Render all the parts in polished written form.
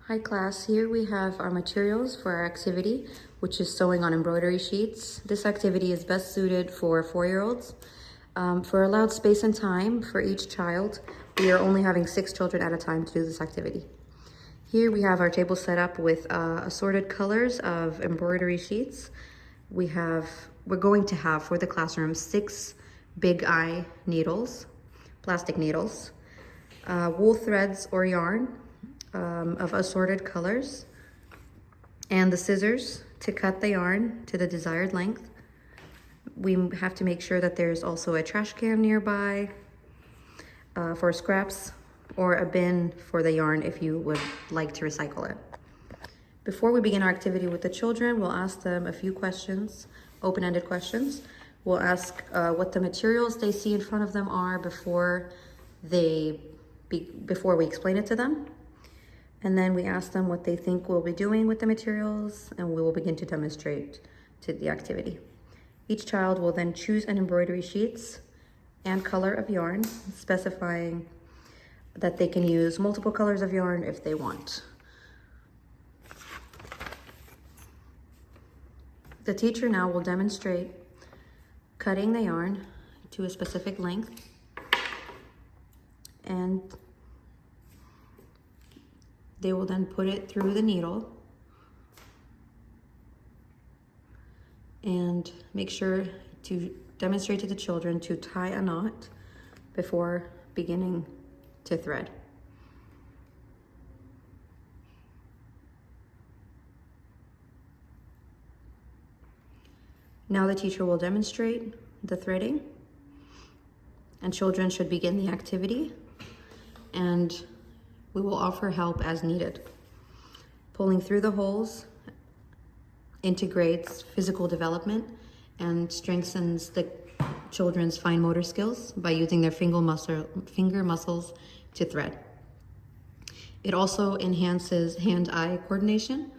Hi class, here we have our materials for our activity, which is sewing on embroidery sheets. This activity is best suited for 4-year-olds. For allowed space and time for each child, we are only having 6 children at a time to do this activity. Here we have our table set up with assorted colors of embroidery sheets. We're going to have for the classroom 6 big eye needles, plastic needles, wool threads or yarn, of assorted colors, and the scissors to cut the yarn to the desired length. We have to make sure that there's also a trash can nearby for scraps, or a bin for the yarn if you would like to recycle it. Before we begin our activity with the children, we'll ask them a few questions, open-ended questions. We'll ask what the materials they see in front of them are before we explain it to them. And then we ask them what they think we'll be doing with the materials, and we will begin to demonstrate to the activity. Each child will then choose an embroidery sheets and color of yarn, specifying that they can use multiple colors of yarn if they want. The teacher now will demonstrate cutting the yarn to a specific length, and they will then put it through the needle and make sure to demonstrate to the children to tie a knot before beginning to thread. Now the teacher will demonstrate the threading, and children should begin the activity, and we will offer help as needed. Pulling through the holes integrates physical development and strengthens the children's fine motor skills by using their finger muscles to thread. It also enhances hand-eye coordination.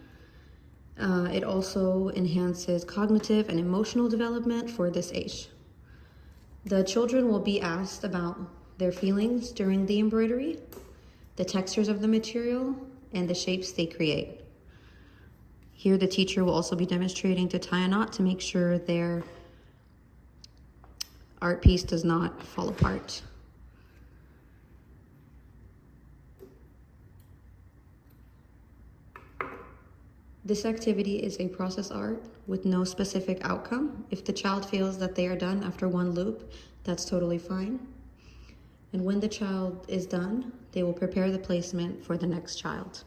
It also enhances cognitive and emotional development for this age. The children will be asked about their feelings during the embroidery, the textures of the material, and the shapes they create. Here the teacher will also be demonstrating to tie a knot to make sure their art piece does not fall apart. This activity is a process art with no specific outcome. If the child feels that they are done after one loop, that's totally fine. And when the child is done, they will prepare the placement for the next child.